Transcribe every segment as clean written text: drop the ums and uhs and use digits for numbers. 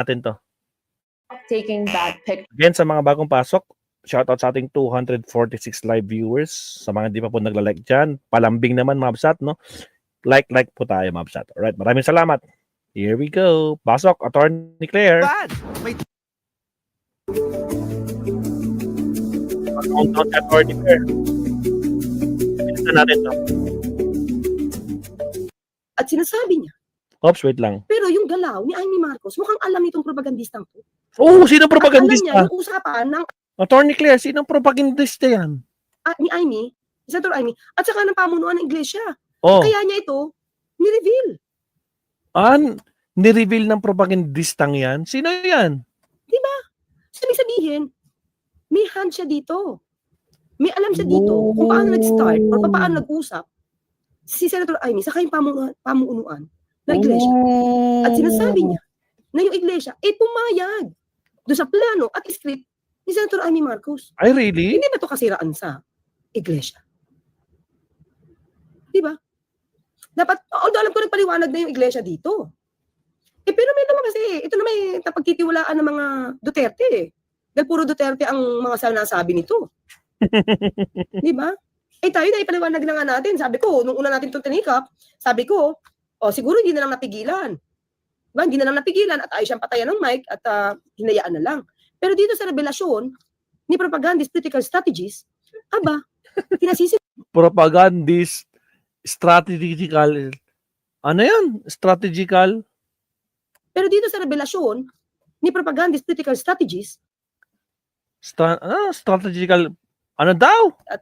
natin to. Taking that picture. Again, sa mga bagong pasok, shoutout sa ating 246 live viewers. Sa mga hindi pa po nagla-like dyan, palambing naman, Mabsat, no? Like po tayo, Mabsat. Alright, maraming salamat. Here we go. Pasok, Attorney Claire. Bad. May Countdown sa Attorney Claire. Bilisan natin to. At sinasabi niya. Oops, wait lang. Pero yung galaw ni Amy Marcos, mukhang alam nitong propagandistang to. Oh, sino At alam niya propagandista? yung usapan ng Attorney Claire, sino propagandista yan? ni Amy, Senator Amy, at saka ng pamunuan ng iglesia. Oh, Kaya niya ito ni-reveal. ni-reveal ng propagandistang yan? Sino yan? Sabihin, may hand siya dito. May alam siya dito kung paano nag-start or paano nag-usap si Senator Amy sa kayong pamunuan ng iglesia. At sinasabi niya na yung iglesia ay pumayag doon sa plano at script ni Senator Amy Marcos. Ay, really? Hindi ba ito kasiraan sa iglesia? Di ba? Dapat, although alam ko nagpaliwanag na yung iglesia dito. Pero may naman kasi, ito na may napagtitiwalaan ng mga Duterte eh. Dahil puro Duterte ang mga sinasabi nito. Di ba? Tayo na ipaliwanag na nga natin. Sabi ko, nung una natin itong tinikap, sabi ko, siguro hindi na lang napigilan. Diba? Hindi na lang napigilan at ayos siyang patayan ng mic at hinayaan na lang. Pero dito sa revelasyon ni propagandist political strategies, pinasisi. Propagandist, strategical, ano yan? Strategical? Pero dito sa revelasyon ni propagandist political strategies, Strategical, ano daw? at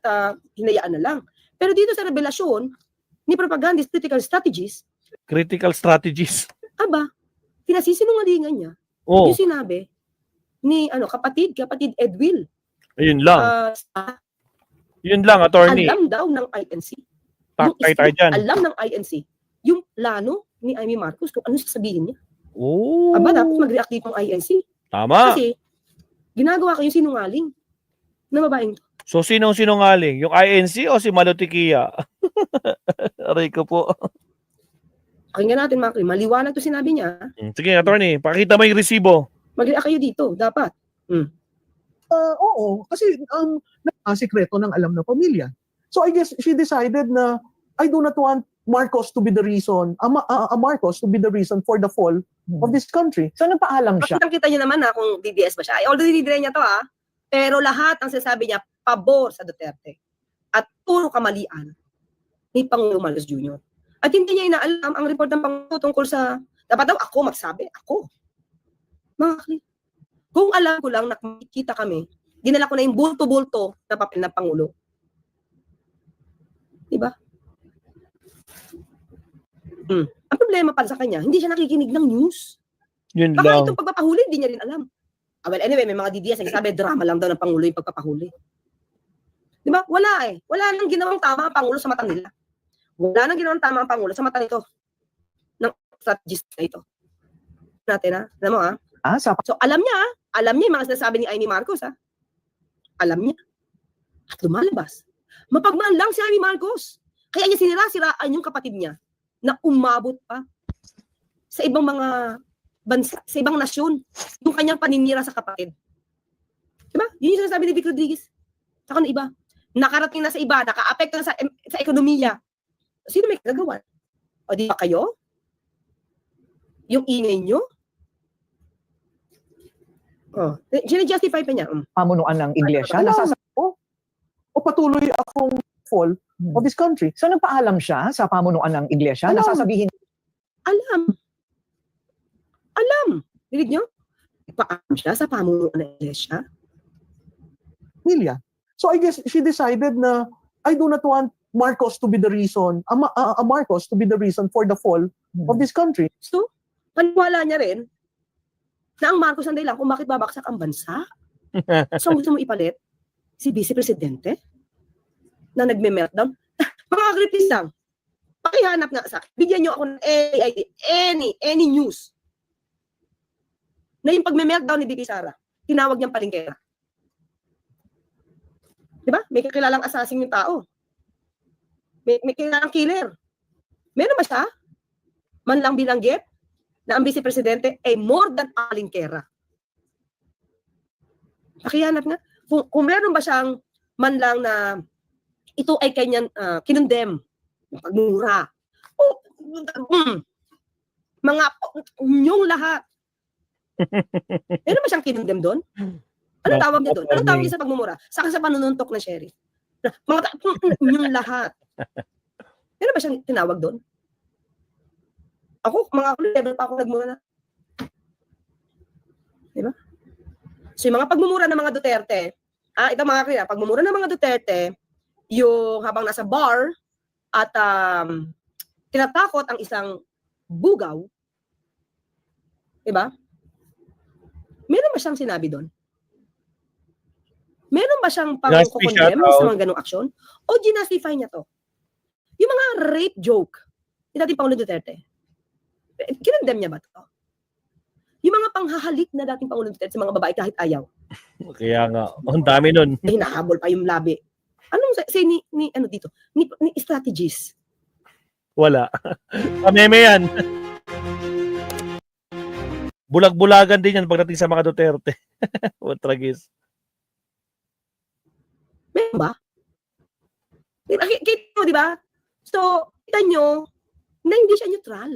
hinayaan na lang. Pero dito sa revelasyon ni propagandist political strategies, Critical strategies. pinasisinungalingan niya Oh, yung sinabi ni kapatid Edwil. ayun lang. Yun lang, attorney. Alam daw ng INC. Taktay tayo dyan. Alam ng INC yung plano ni Amy Marcos kung ano sasabihin niya. Oh, Dapat mag-react dito ang INC. tama. Kasi ginagawa kayong sinungaling na babaeng to. So, sinong sinungaling? Yung INC o si Malutikia? Aray ko po. Pakinggan natin mga kri, maliwanag to sinabi niya. Sige, attorney, pakita mo yung resibo. Mag-react kayo dito, dapat. oo, kasi ang sikreto ng alam ng pamilya. So I guess she decided na I do not want Marcos to be the reason, Marcos to be the reason for the fall of this country. So nagpaalam siya. Kita niyo naman na kung DDS ba siya. Although dinidire niya to pero lahat ang sinasabi niya pabor sa Duterte. At puro kamalian ni Pangulong Marcos Jr. At hindi niya inaalam ang report ng Pangulo tungkol sa, dapat daw ako magsabi, ako. Mga kri, kung alam ko lang na makikita kami, dinala ko na yung bulto-bulto na papel ng Pangulo. Diba? Ang problema pa sa kanya, hindi siya nakikinig ng news. Yun Baka lang. itong pagpapahuli, hindi niya rin alam. Well, anyway, may mga DDS nagsasabi, drama lang daw ng Pangulo yung pagpapahuli. Diba? Wala eh. Wala nang ginawang tama ang Pangulo sa mata nila. Wala nang ginawang tama ang Pangulo sa mata nito. Ng strategist na ito. Natin Alam mo So alam niya yung mga sinasabi ni Amy Marcos Alam niya. At lumalabas. Mapagmaan lang si Amy Marcos. Kaya niya sinira-siraan yung kapatid niya na umabot pa sa ibang mga bansa, sa ibang nasyon, yung kanyang paninira sa kapatid. Diba? Yun yung sinasabi ni Vic Rodriguez. Saka ng iba. Nakarating na sa iba, naka-apekto na sa ekonomiya. Sino may gagawa? O di ba kayo? Yung ingay nyo? Justify pa niya. Pamunuan ng iglesia. O patuloy akong fall of this country. So nagpaalam siya sa pamunuan ng iglesia. Alam. Nasasabihin Alam. Dinig nyo? Paalam siya sa pamunuan ng iglesia. Pamilya. So I guess she decided na I do not want Marcos to be the reason, Marcos to be the reason for the fall of this country. So, paniwala niya rin na ang Marcos ang dahilan kung bakit babaksak ang bansa. So, gusto mo ipalit si Vice Presidente na nagme-meltdown? Mga agripis lang. Pakihanap nga sa akin. Bigyan niyo ako ng any news na yung pagme-meltdown ni Bibi Sara, tinawag niyang palengkera. Diba? May kakilalang assassin yung tao. May kilalang killer. Meron ba siya? Man lang bilanggit na ang Vice Presidente ay more than alingkera. Pakihanap nga. Kung meron ba siyang man lang na ito ay kanyang kinundem, pagmura. Mga yung lahat. Meron ba siyang kinundem doon? Anong tawag niya doon? Anong tawag niya sa pagmumura? Saka sa panununtok na sheriff. Yung lahat. Meron ba siyang tinawag doon? Ako, mga level pa ako nagmura na. Diba? So, yung mga pagmumura ng mga Duterte, ito mga kaya, pagmumura ng mga Duterte, yung habang nasa bar at tinatakot ang isang bugaw, diba? Meron ba siyang sinabi doon? Meron ba siyang pang-condemn sa mga ganong aksyon? O ginastify niya to? Yung mga rape joke, ni dating Pangulo Duterte, kinondemn niya ba to? Yung mga panghahalik na dating Pangulo Duterte sa mga babae kahit ayaw. Kaya nga, ang dami nun. Hinahabol pa yung labi. Anong say ni ano dito? Ni strategies. Wala. Pameme yan. Bulag-bulagan din yan pagdating sa mga Duterte. Tragis. Meron ba? Kita mo, di ba? So, kita nyo na hindi siya neutral.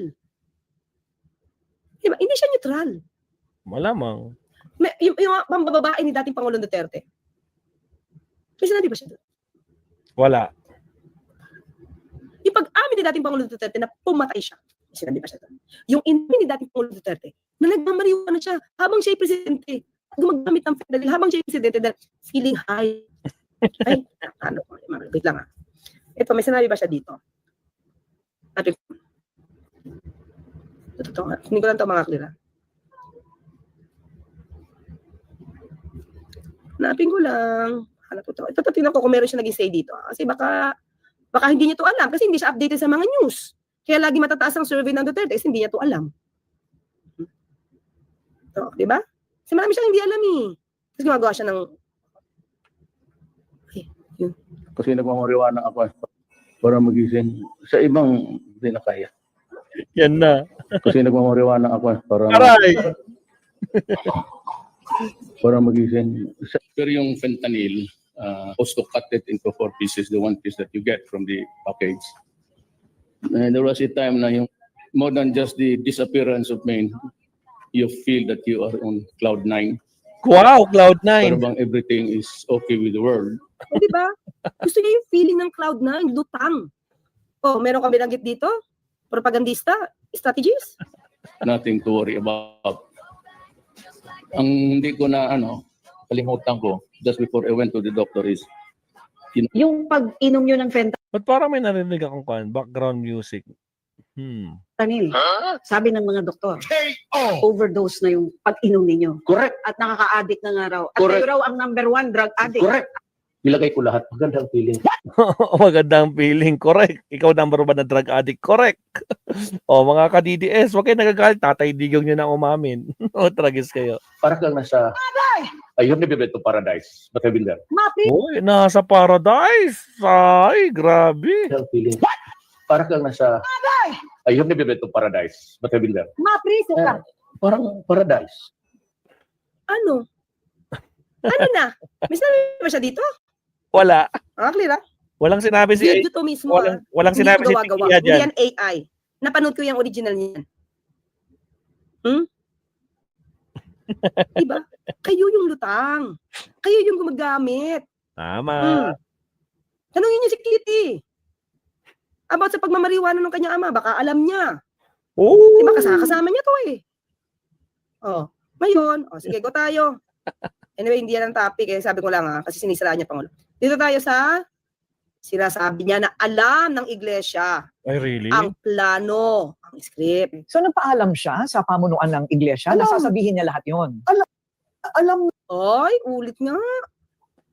Diba? Hindi siya neutral. Malamang. Yung mga pambababae ni dating Pangulong Duterte. May sinabi ba siya doon? Wala. Yung pag-amin ni dating Pangulong Duterte na pumatay siya. May sinabi ba siya doon? Yung inamin ni dating Pangulong Duterte na nagmamariwana siya habang siya'y presidente. Gumagamit ng fentanyl habang siya'y presidente dahil feeling high. Ay, ano po. Wait lang Ito, may sinabi ba siya dito? Sabi ko, totoo nga. Hindi ko lang ito mga klira. Hanapin ko lang. Hanap ko ito. Ito, tingnan ko kung meron siya naging say dito. Kasi baka hindi niya to alam. Kasi hindi siya updated sa mga news. Kaya lagi matataas ang survey ng Duterte kasi hindi niya to alam. Ito, di ba? Kasi marami siyang hindi alam eh. Kasi gumagawa siya ng... Okay, yun. Kasi nagmamariwana ako para magising. Sa ibang hindi na kaya. Yan na. Kasi nagmamariwana ako Aray! para magising. Pero yung fentanyl, supposed to cut it into 4 pieces, the 1 piece that you get from the package. There was a time na yung more than just the disappearance of Maine, you feel that you are on cloud 9. Wow, Cloud Pero 9. bang everything is okay with the world. Di ba? Gusto niya yung feeling ng cloud na, yung lutang. Oh, meron kami langgit dito? Propagandista? Strategies? Nothing to worry about. Ang hindi ko na kalimutan ko just before I went to the doctor is Yung pag-inom nyo ng Ba't parang may narinig akong background music? fentanyl, sabi ng mga doktor, overdose na yung pag-inom ninyo. Correct. At nakaka-addict na nga raw. At Correct. kayo raw ang number 1 drug addict. Correct. Nilagay ko lahat. Magandang feeling. Magandang feeling. Correct. Ikaw number 1 na drug addict. Correct. O mga ka-DDS, huwag kayo nagagalit. Tatay Digong nyo na umamin. O, tragis kayo. Para kang nasa... You've never been to paradise. But I've been there. Mapi, Uy, nasa paradise. Ay, grabe. Magandang feeling. Para kang nasa... You've never been to paradise. But I've been there. mapriso ka. Parang paradise. Ano? Ano na? May sinabi ba siya dito? Wala. Clear Walang sinabi si... Video to mismo. Walang Hindi sinabi ko si gawa-gawa. Tia Hindi dyan. yan AI. Napanood ko yung original niyan. Diba? Kayo yung lutang. Kayo yung gumagamit. Tama. Tanungin niyo si Kitty. About sa pagmamariwana ng kanyang ama. Baka alam niya. Oh. Diba? Kasama niya to eh. Oh. Ngayon, sige, go tayo. Anyway, hindi yan ang topic. Sabi ko lang kasi sinisiraan niya Pangulo. Dito tayo sa sinasabi niya na alam ng iglesia Ay, really? ang plano, ang script. So nagpaalam siya sa pamunuan ng iglesia na Alam. sasabihin niya lahat yon. Alam, Ay, ulit nga.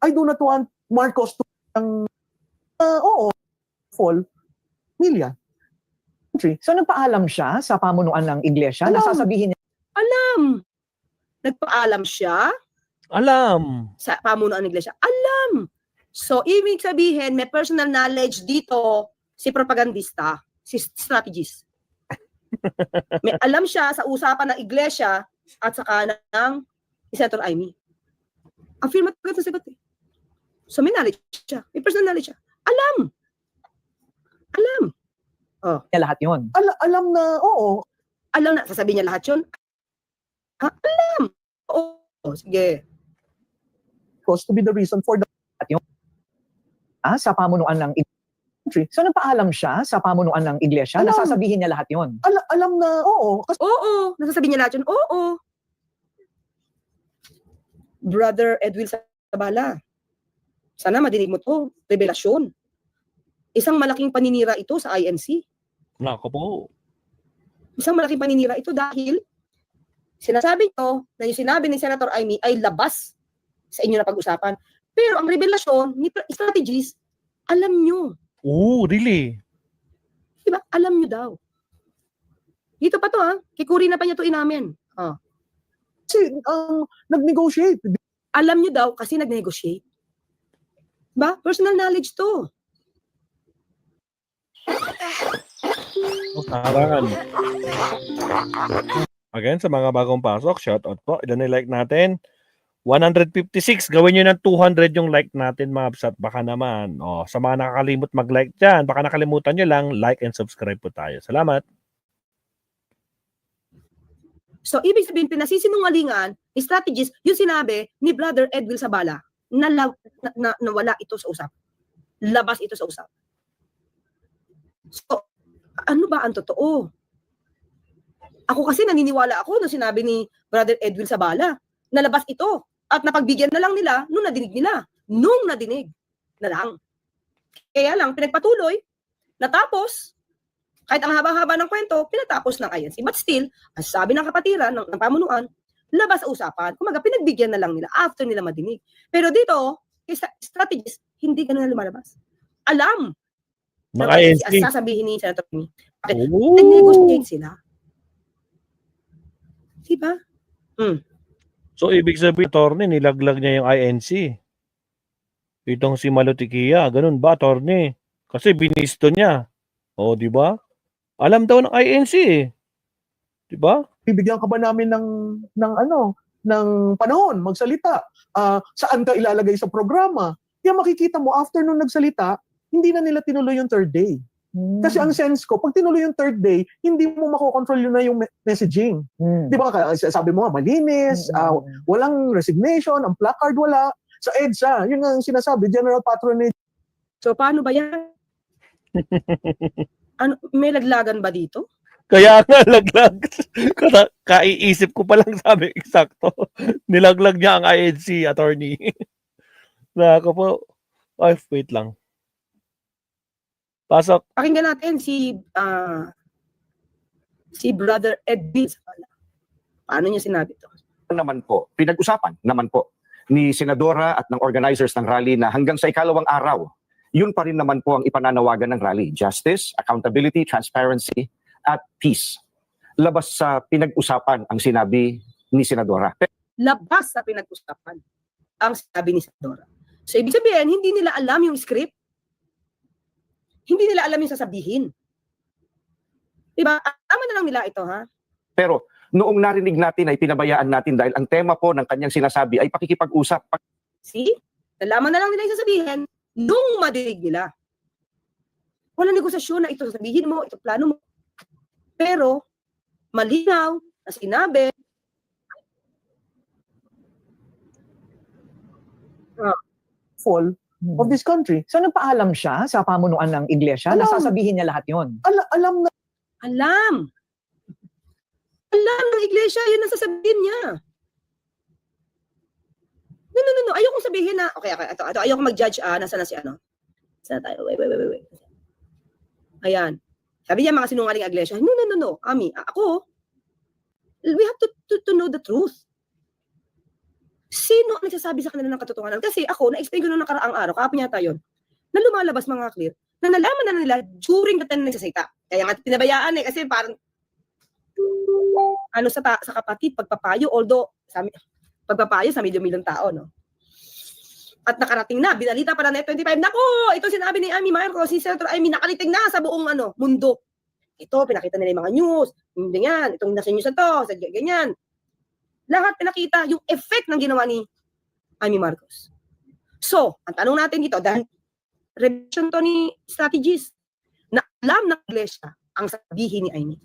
I do not want Marcos to fall milya. So nagpaalam siya sa pamunuan ng iglesia na Alam. sasabihin niya Nagpaalam siya Alam. sa pamunuan ng iglesia. Alam. So, ibig sabihin, may personal knowledge dito si propagandista, si strategist. May alam siya sa usapan ng iglesia at saka ng Senator Amy. Affirmative na sagot eh. So may knowledge siya. May personal knowledge siya. Alam. Niya lahat yun. Alam na, oo, Alam na. Sasabihin niya lahat yun. Alam. Oo. Sige. cause to be the reason for the Sa pamunuan ng country. So nagpaalam siya sa pamunuan ng iglesia, Alam. nasasabihin niya lahat yun. alam na, oo, kasi Oo. Nasasabihin niya lahat yun. Oo. Brother Edwin Sabala. Sana madinig mo to. Revelasyon. Isang malaking paninira ito sa INC. Nako po. Isang malaking paninira ito dahil sinasabi ko na yung sinabi ni Senator Amy ay labas sa inyo na pag-usapan. Pero ang revelasyon ni strategies, alam nyo. Oh, really? Diba? Alam nyo daw. Dito pa to Kikuri na pa niya to inamin. kasi nag-negotiate. Alam nyo daw kasi nag-negotiate. Diba? Personal knowledge to. Tarangan. Again, sa mga bagong pasok, shoutout po. Ilan na like natin? 156. Gawin nyo ng 200 yung like natin, mga absat. Baka naman. Sa mga nakakalimot mag-like dyan, baka nakalimutan nyo lang, like and subscribe po tayo. Salamat. So, ibig sabihin, pinasisinungalingan, strategies, yung sinabi ni Brother Edwin Sabala, na wala ito sa usap. Labas ito sa usap. So, ano ba ang totoo? Ako kasi naniniwala ako nung sinabi ni Brother Edwin Sabala, nalabas ito. At napagbigyan na lang nila nung nadinig nila. Nung nadinig na lang. Kaya lang, pinagpatuloy, natapos, kahit ang haba-haba ng kwento, pinatapos ng INC. But still, ang sabi ng kapatiran, ng pamunuan, labas sa usapan. Kumaga, pinagbigyan na lang nila after nila madinig. Pero dito, strategies, hindi ganun na lumalabas. Alam. Mga INC. Sasabihin ni Senator Amy. Bakit? Oh. Nag-negotiate sila. Diba? So, ibig sabihin, attorney, nilaglag niya yung INC. Itong si Malutikia, ganun ba, attorney? Kasi binisto niya. Di ba? Alam daw ng INC eh. Di ba? Bibigyan ka ba namin ng panahon magsalita? Saan ka ilalagay sa programa? Kaya makikita mo, after nung nagsalita, hindi na nila tinuloy yung third day. Kasi ang sense ko, pag tinuloy yung third day, hindi mo makokontrol yun na yung messaging. Di ba? Sabi mo nga, malinis, walang resignation, ang placard wala. Sa EDSA, yun ang sinasabi, general patronage. So, paano ba yan? May laglagan ba dito? Kaya nga, laglag. Kaiisip ko pa lang sabi, eksakto. Nilaglag niya ang INC, attorney. Nako po. Ay, wait lang. Pasok. Pakinggan natin si Brother Edwin Sabala. Paano niya sinabi ito? Naman po, pinag-usapan naman po ni Senadora at ng organizers ng rally na hanggang sa ikalawang araw, yun pa rin naman po ang ipananawagan ng rally. Justice, accountability, transparency, at peace. Labas sa pinag-usapan ang sinabi ni Senadora. Labas sa pinag-usapan ang sinabi ni Senadora. So, ibig sabihin, hindi nila alam yung script. Hindi nila alam yung sasabihin. Diba? Tama na lang nila ito, ha? Pero noong narinig natin ay pinabayaan natin dahil ang tema po ng kanyang sinasabi ay pakikipag-usap. See? Nalaman na lang nila yung sasabihin nung madinig nila. Walang negosasyon na ito sasabihin mo, ito plano mo. Pero, malinaw na sinabi, Fall of this country. So nagpaalam siya sa pamunuan ng iglesia, Alam. nasasabihin niya lahat yun. Alam na, alam. Alam ng iglesia, yun ang sasabihin niya. No. Ayokong sabihin na, okay, ito, ayokong mag-judge, nasa na si ano. Sana tayo, wait. Ayan. Sabi niya mga sinungaling iglesia, no. Ami, ako, we have to know the truth. Sino ang nagsasabi sa kanila ng katotohanan? Kasi ako, na-explain ko nung nakaraang araw, kahapon yata yun, na lumalabas mga clear, na nalaman na nila during the time na nagsasalita. Kaya nga pinabayaan kasi parang sa kapatid, pagpapayo, although pagpapayo sa milyon-milyong tao, no? At nakarating na, binalita pa na Net 25, nako, ito sinabi ni Amy Marcos, si Senator Amy, nakarating na sa buong mundo. Ito, pinakita nila yung mga news, ganyan, itong nasa news na to, ganyan. Lahat pinakita yung effect ng ginawa ni Amy Marcos. So, ang tanong natin dito, dahil revelation to ni strategist, na alam ng iglesia ang sabihin ni Amy.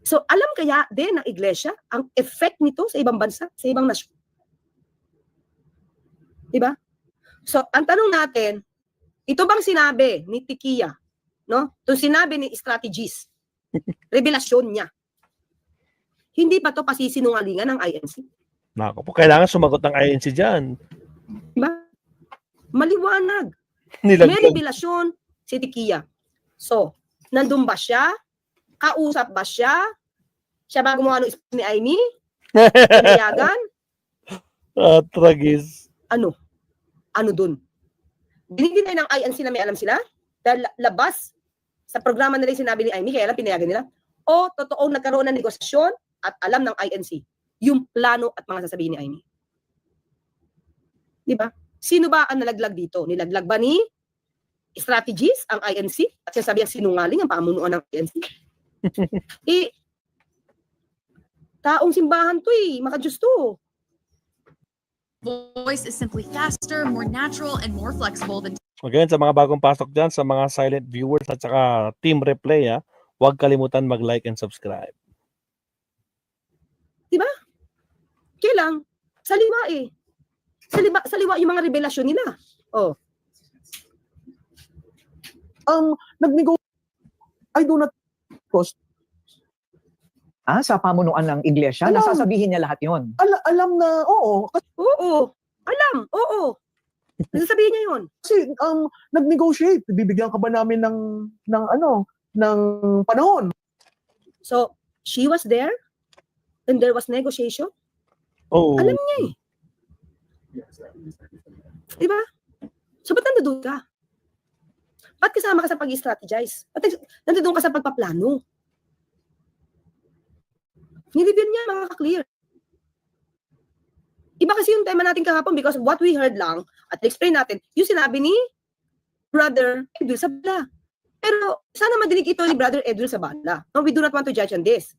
So, alam kaya din ng iglesia ang effect nito sa ibang bansa, sa ibang nasyon. Diba? So, ang tanong natin, ito bang sinabi ni Tikia, no? Itong sinabi ni strategist, revelasyon niya. Hindi pa to pasisinungalingan ng INC. Nako po, kailangan sumagot ng INC dyan. Diba? Maliwanag. May Nilagyan. revelasyon si Tikia. So, nandun ba siya? Kausap ba siya? Siya ba gumawa ng isip ni Amy? Pinayagan? Tragis. Ano? Ano dun? Dinigdinay ng INC na may alam sila? Dahil labas sa programa nila yung sinabi ni Amy, kaya lang pinayagan nila? O totoong nagkaroon ng negosasyon at alam ng INC yung plano at mga sasabihin ni Amy? Diba? Sino ba ang nalaglag dito? Nilaglag ba ni strategist ang INC? At sinasabi ang sinungaling ang pamunuan ng INC? Taong simbahan to makadiyos to. Voice is simply faster, more natural, and more flexible than Again, sa mga bagong pasok dyan, sa mga silent viewers at saka team replay, huwag kalimutan mag-like and subscribe. Diba? Kailang, saliwa Saliwa yung mga revelasyon nila. Oh. I do not trust. Sa pamunuan ng iglesia, Alam. nasasabihin niya lahat yon. Alam na, oo. Oo. Alam, oo. Nasasabihin niya yun. Kasi nag-negotiate. Bibigyan ka ba namin ng panahon? So, she was there and there was negotiation. Oh. Alam niya Diba? So, ba't nandoon ka? Ba't kasama ka sa pag-strategize? Ba't nandoon ka sa pagpaplano? Nireveal niya, makaka-clear. Iba kasi yung tema natin kahapon because what we heard lang at explain natin, yung sinabi ni Brother Edwil Sabala. Pero sana madinig ito ni Brother Edwil Sabala. No, we do not want to judge on this.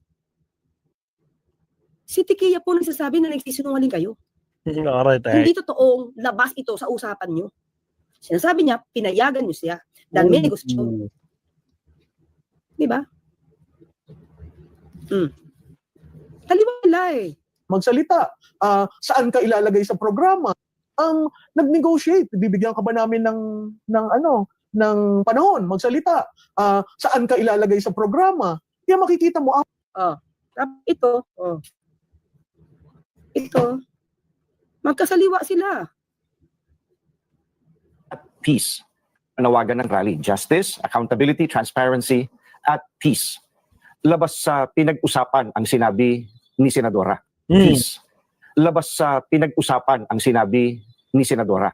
Si Tikia po nagsasabi na nagsisinungaling kayo. Alright, Hindi totoong labas ito sa usapan nyo. Sinasabi niya, pinayagan nyo siya dahil may negosasyon. Diba? Kaliwala Magsalita. Saan ka ilalagay sa programa? Nag-negotiate. Bibigyan ka ba namin ng panahon? Magsalita. Saan ka ilalagay sa programa? Kaya makikita mo, ito, magkasaliwa sila. Peace. Panawagan ng rally. Justice, accountability, transparency, at peace. Labas sa pinag-usapan ang sinabi ni Senadora. Peace. Labas sa pinag-usapan ang sinabi ni Senadora.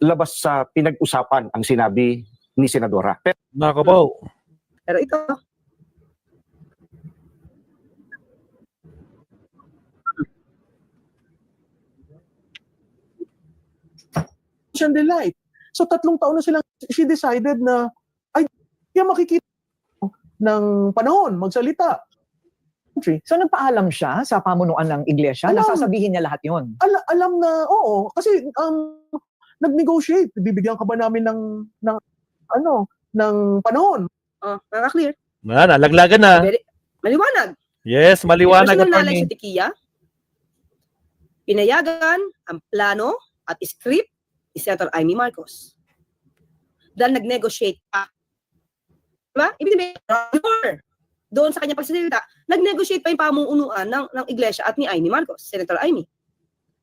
Labas sa pinag-usapan ang sinabi ni Senadora. Nako po. Pero ito, delight. So 3 taon na silang, she decided na, kaya makikita ng panahon, magsalita. So nagpaalam siya sa pamunuan ng iglesia, Alam. nasasabihin niya lahat yon. Alam na, oo. Kasi nag-negotiate. Bibigyan ka ba namin ng panahon? nakaka-clear. Nalaglagan na. Maliwanag. Yes, maliwanag. Personal knowledge Attorney. si Tikia, pinayagan ang plano at script ni Senator Amy Marcos. Dahil nag-negotiate pa. Diba? Ibig sabihin, doon sa kanya pagsasalita, nag-negotiate pa yung pamuunuan ng iglesia at ni Amy Marcos, Senator Amy.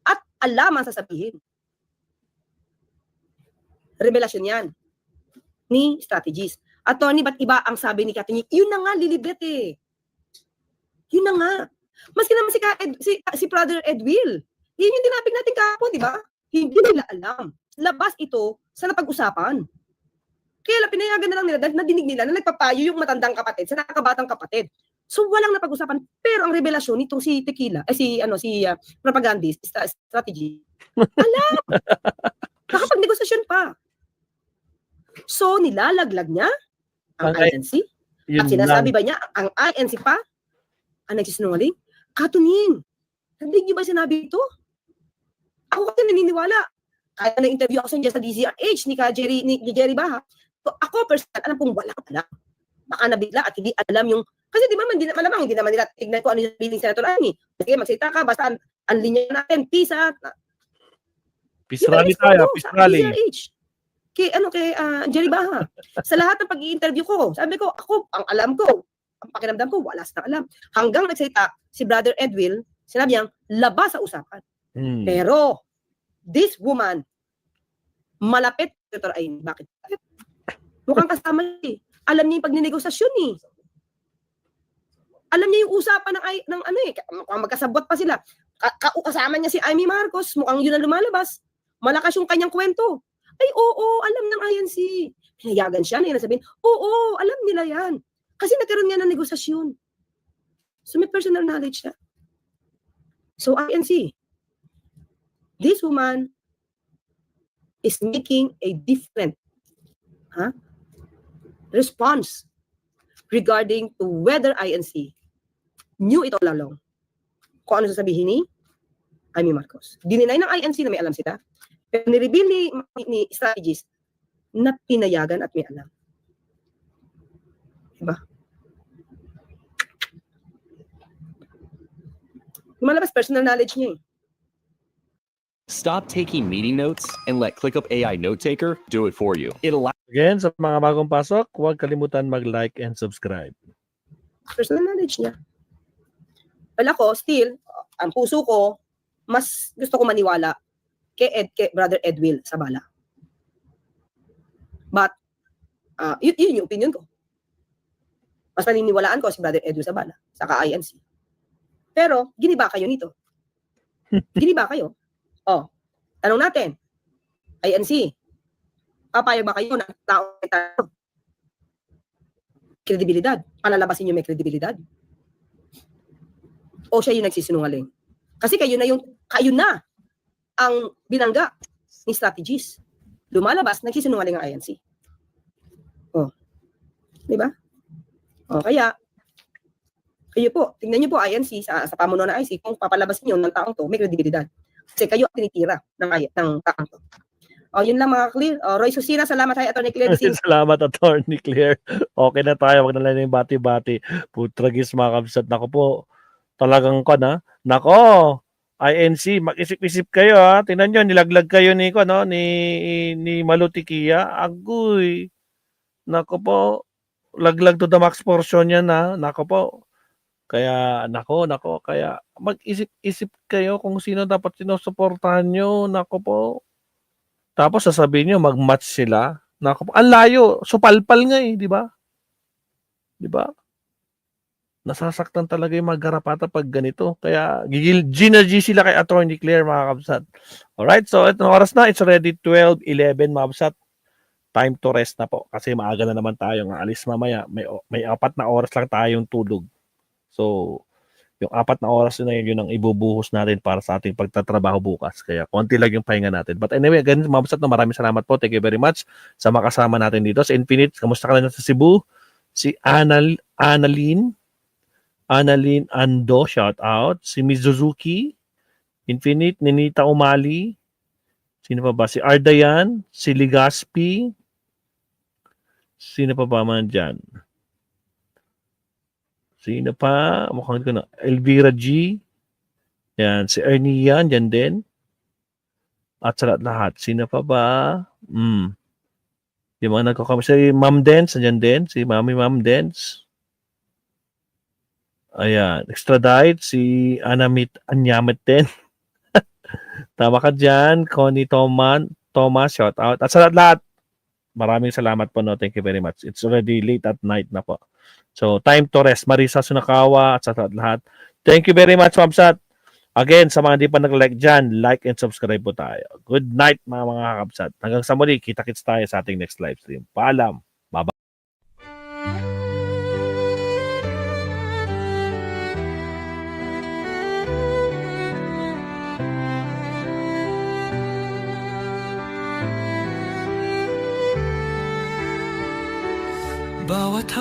At alam ang sasabihin. Revelasyon yan ni strategist. Attorney, ba't iba ang sabi ni Kathy? Yun na nga, lilibet Yun na nga. Maski naman si Brother Edwil. Yun yung tinapig natin kahapon, di ba? Hindi nila alam. Labas ito sa napag-usapan. Kaya lang pinayagan na lang nila dahil nadinig nila na nagpapayo yung matandang kapatid sa nakabatang kapatid. So walang napag-usapan. Pero ang revelasyon nitong si Tequila, si propagandist, strategy, alam. Nakapag-negosasyon pa. So nilalaglag niya ang INC, Yun At sinasabi lang. ba niya, ang INC pa, ang nagsisinungaling? Katunin, narinig niyo ba sinabi ito? Ako kasi naniniwala. Kaya na-interview ako sa DZRH ni Jerry Baha. So, ako personal, alam kong wala alam. Baka nabigla at hindi alam yung, kasi di ba malamang hindi naman nila tignan ko ano yung feeling Senator Amy. Sige, magsalita ka, basta ang linya natin, PISA. Peace rally tayo, peace rally. DZRH. Kay Jerry Baha. Sa lahat ng pag-i-interview ko, sabi ko, ako, ang alam ko, ang pakiramdam ko, wala silang alam. Hanggang nagsalita si Brother Edwil, sinabi niyang, labas sa usapan. Hmm. Pero, this woman, malapit, Senator Amy. Bakit? Mukhang kasama niya eh. Alam niya yung pagninegosasyon eh. Alam niya yung usapan ng ano eh. Magkasabot pa sila. Kasama niya si Amy Marcos. Mukhang yun ang lumalabas. Malakas yung kanyang kwento. Ay, oo, alam ng INC. Pinayagan siya na sabihin, oo, alam nila yan. Kasi nagkaroon nga ng negosasyon. So may personal knowledge siya. So INC, this woman is making a different response regarding to whether INC knew it all along. Kung ano sasabihin ni Amy Marcos. Dininay ng INC na may alam sila. Pero nireveal ni strategist na pinayagan at may alam. Diba? Lumalabas personal knowledge niya eh. Stop taking meeting notes and let ClickUp AI Note Taker do it for you. It allows Again, sa mga bagong pasok, huwag kalimutan mag-like and subscribe. Personal knowledge niya. Well ako, still, ang puso ko, mas gusto ko maniwala kay Brother Edwil Sabala. But, yun yung opinion ko. Mas naniniwalaan ko si Brother Edwil Sabala, saka INC. Pero, giniba kayo nito. Giniba kayo. Oh, tanong natin, INC, papayag ba kayo na tao kredibilidad? Palalabasin nyo may kredibilidad? O siya yung nagsisinungaling? Kasi kayo na ang binangga ni strategies. Lumalabas, nagsisinungaling ang INC. Oh. Di ba? Oh, kaya, kayo po, tingnan nyo po INC sa pamuno ng INC, kung papalabasin nyo ng taong to, may kredibilidad. Kasi kayo ang tinitira ng taong to. O, yun lang mga clear. O, Roy Susina, salamat tayo, Atty. Claire. Salamat, Atty. Claire. Okay na tayo. Wag na lang yung bati-bati. Putragis mga kabsat. Nako po. Talagang ko na. Nako. INC, mag-isip-isip kayo ha. Tingnan nyo, nilaglag kayo ni Malutikia. Agoy. Nako po. Laglag to the max portion yan ha. Nako po. Kaya, nako. Kaya, mag-isip-isip kayo kung sino dapat sinusuportahan nyo. Nako po. Tapos sasabihin nyo, mag-match sila. Nako po. Ang layo. Supalpal nga eh, di ba? Di ba? Nasasaktan talaga yung mga garapata pag ganito. Kaya, G sila kay Atty. Claire, mga kabsat. Alright, so itong oras na. It's already 12:11, mga kabsat. Time to rest na po. Kasi maaga na naman tayo. Nga alis mamaya. May 4 na oras lang tayong tulog. So, yung 4 na oras na yun ang ibubuhos natin para sa ating pagtatrabaho bukas. Kaya, konti lang yung pahinga natin. But anyway, again, mga kabsat, maraming salamat po. Thank you very much sa makasama natin dito. Sa Infinite, kamusta ka na sa Cebu? Si Annalyn Ando, shout out. Si Mizuzuki, Infinite, Ninita Umali. Sino pa ba? Si Ardayan, si Ligaspi. Sino pa ba man dyan? Sino pa? Mukhang ko na. Elvira G. Yan. Si Ernie yan. Yan din. At sa lahat. Sino pa ba? Yung mga nagkakamay. Si Ma'am Dance. Yan din. Si Ma'am Dance. Ayan. Extradite. Si Anyamit din. Tama ka dyan. Connie Thomas. Shout out. At sa lahat. Maraming salamat po. No? Thank you very much. It's already late at night na po. So, time to rest. Marisa Sunakawa at sa lahat. Thank you very much, Mamsat. Again, sa mga hindi pa nag-like dyan, like and subscribe po tayo. Good night, mga kakabsat. Hanggang sa muli, kita-kits tayo sa ating next live stream. Paalam. Bye-bye. bawat